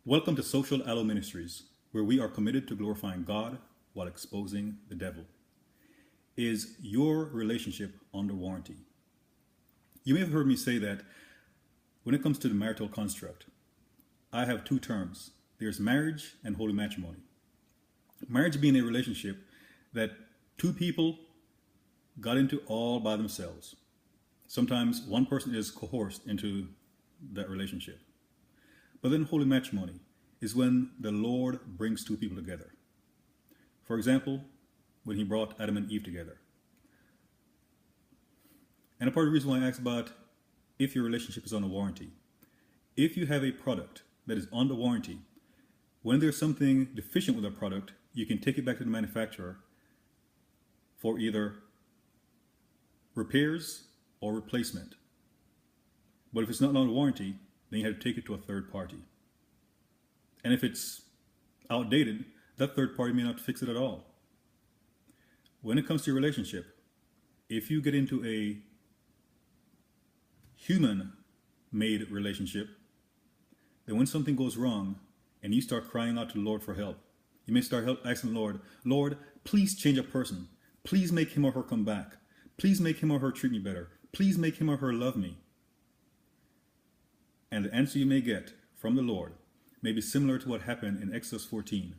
Welcome to Social Aloe Ministries, where we are committed to glorifying God while exposing the devil. Is your relationship under warranty? You may have heard me say that when it comes to the marital construct, I have two terms. There's marriage and holy matrimony. Marriage being a relationship that two people got into all by themselves. Sometimes one person is coerced into that relationship. But then holy matrimony is when the Lord brings two people together. For example, when he brought Adam and Eve together. And a part of the reason why I asked about if your relationship is under warranty. If you have a product that is under warranty, when there's something deficient with that product, you can take it back to the manufacturer for either repairs or replacement. But if it's not under warranty, then you have to take it to a third party. And if it's outdated, that third party may not fix it at all. When it comes to your relationship, if you get into a human-made relationship, then when something goes wrong and you start crying out to the Lord for help, you may start asking the Lord, Lord, please change a person. Please make him or her come back. Please make him or her treat me better. Please make him or her love me. And the answer you may get from the Lord may be similar to what happened in Exodus 14,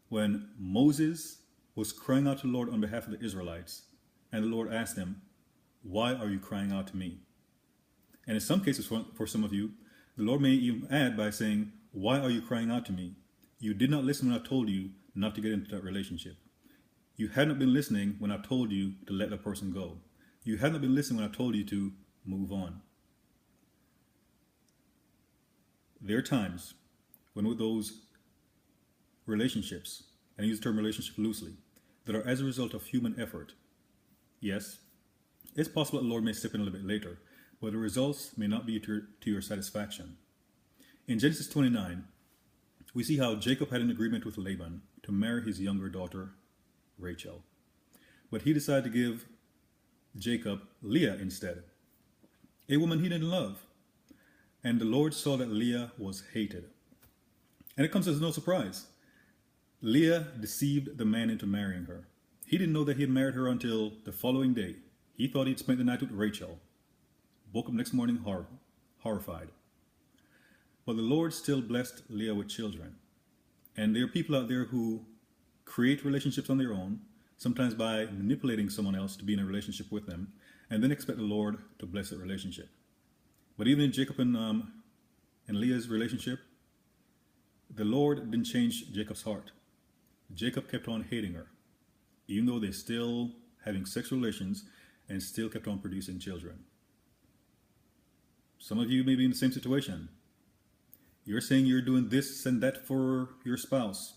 when Moses was crying out to the Lord on behalf of the Israelites, and the Lord asked him, why are you crying out to me? And in some cases, for some of you, the Lord may even add by saying, why are you crying out to me? You did not listen when I told you not to get into that relationship. You had not been listening when I told you to let that person go. You had not been listening when I told you to move on. There are times when with those relationships, and I use the term relationship loosely, that are as a result of human effort, yes, it's possible that the Lord may step in a little bit later, but the results may not be to your satisfaction. In Genesis 29, we see how Jacob had an agreement with Laban to marry his younger daughter, Rachel. But he decided to give Jacob Leah instead, a woman he didn't love. And the Lord saw that Leah was hated. And it comes as no surprise. Leah deceived the man into marrying her. He didn't know that he had married her until the following day. He thought he'd spent the night with Rachel. Woke up next morning horrified. But the Lord still blessed Leah with children. And there are people out there who create relationships on their own, sometimes by manipulating someone else to be in a relationship with them, and then expect the Lord to bless that relationship. But even in Jacob and Leah's relationship, the Lord didn't change Jacob's heart. Jacob kept on hating her, even though they're still having sexual relations and still kept on producing children. Some of you may be in the same situation. You're saying you're doing this and that for your spouse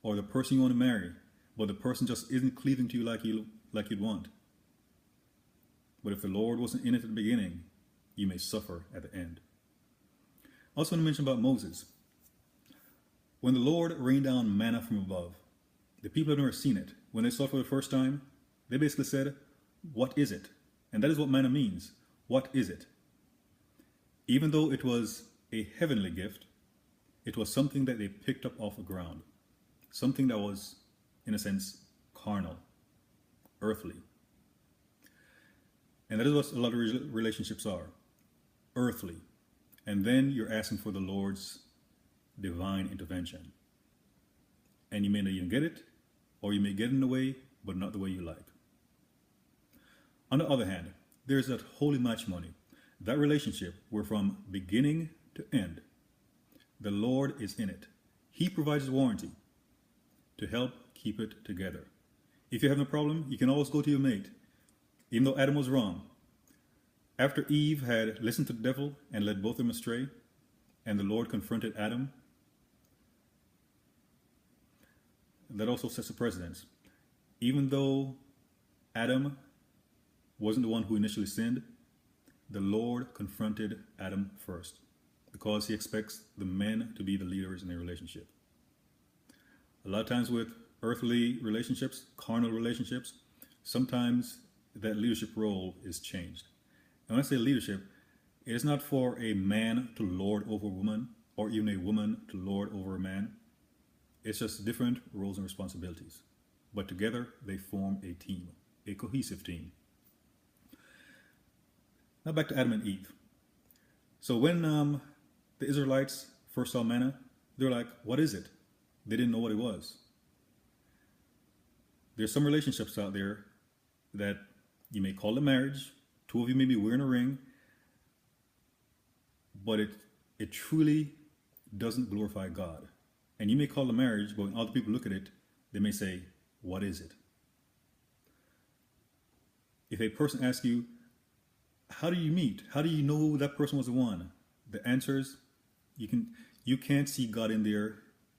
or the person you want to marry, but the person just isn't cleaving to you like you'd want. But if the Lord wasn't in it at the beginning, you may suffer at the end. I also want to mention about Moses. When the Lord rained down manna from above, the people had never seen it. When they saw it for the first time, they basically said, what is it? And that is what manna means. What is it? Even though it was a heavenly gift, it was something that they picked up off the ground. Something that was, in a sense, carnal, earthly. And that is what a lot of relationships are. Earthly. And then you're asking for the Lord's divine intervention. And you may not even get it, or you may get it in a way, but not the way you like. On the other hand, there's that holy matrimony, that relationship where from beginning to end, the Lord is in it. He provides warranty to help keep it together. If you're having a problem, you can always go to your mate. Even though Adam was wrong, after Eve had listened to the devil and led both of them astray, and the Lord confronted Adam, that also sets a precedence. Even though Adam wasn't the one who initially sinned, the Lord confronted Adam first because he expects the men to be the leaders in a relationship. A lot of times with earthly relationships, carnal relationships, sometimes that leadership role is changed. And when I say leadership, it is not for a man to lord over a woman or even a woman to lord over a man. It's just different roles and responsibilities. But together they form a team, a cohesive team. Now back to Adam and Eve. So when the Israelites first saw manna, they were like, what is it? They didn't know what it was. There's some relationships out there that you may call a marriage. Two of you may be wearing a ring, but it truly doesn't glorify God. And you may call it a marriage, but when other people look at it, they may say, what is it? If a person asks you, how do you meet? How do you know that person was the one? The answer is, you can't see God in there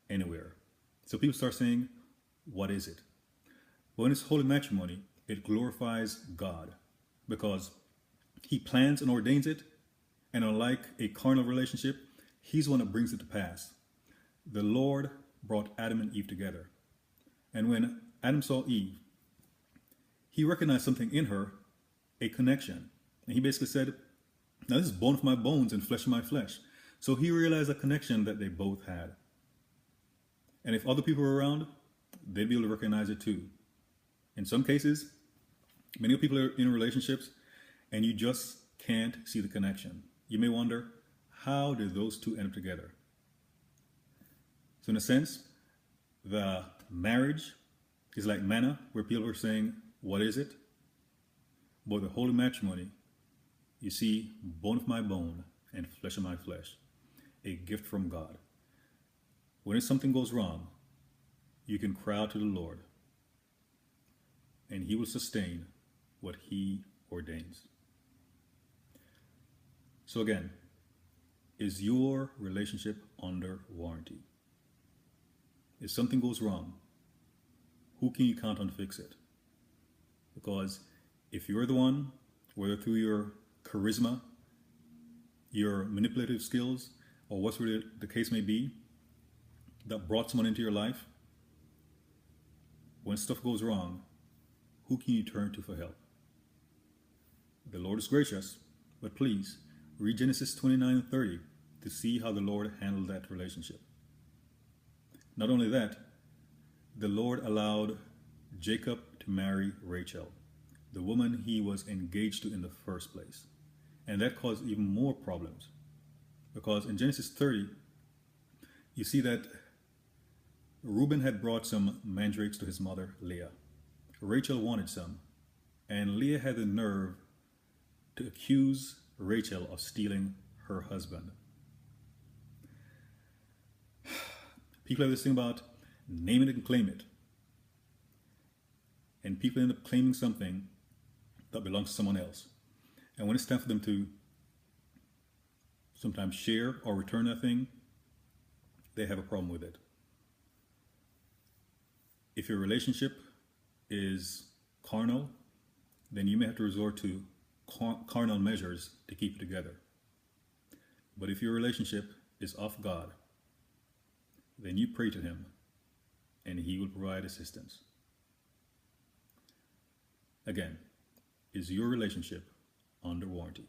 anywhere. So people start saying, what is it? But when it's holy matrimony, it glorifies God because he plans and ordains it. And unlike a carnal relationship, he's the one that brings it to pass. The Lord brought Adam and Eve together. And when Adam saw Eve, he recognized something in her, a connection. And he basically said, now this is bone of my bones and flesh of my flesh. So he realized a connection that they both had. And if other people were around, they'd be able to recognize it too. In some cases, many people are in relationships and you just can't see the connection. You may wonder, how did those two end up together? So in a sense, the marriage is like manna, where people are saying, what is it? But the holy matrimony, you see, bone of my bone and flesh of my flesh, a gift from God. When something goes wrong, you can cry out to the Lord, and he will sustain what he ordains. So again, is your relationship under warranty? If something goes wrong, who can you count on to fix it? Because if you're the one, whether through your charisma, your manipulative skills, or whatever the case may be, that brought someone into your life, when stuff goes wrong, who can you turn to for help? The Lord is gracious, but please read Genesis 29 and 30 to see how the Lord handled that relationship. Not only that, the Lord allowed Jacob to marry Rachel, the woman he was engaged to in the first place. And that caused even more problems. Because in Genesis 30, you see that Reuben had brought some mandrakes to his mother, Leah. Rachel wanted some, and Leah had the nerve to accuse Rachel of stealing her husband. People have this thing about name it and claim it. And people end up claiming something that belongs to someone else. And when it's time for them to sometimes share or return that thing, they have a problem with it. If your relationship is carnal, then you may have to resort to carnal measures to keep it together. But if your relationship is of God, then you pray to him and he will provide assistance. Again, is your relationship under warranty?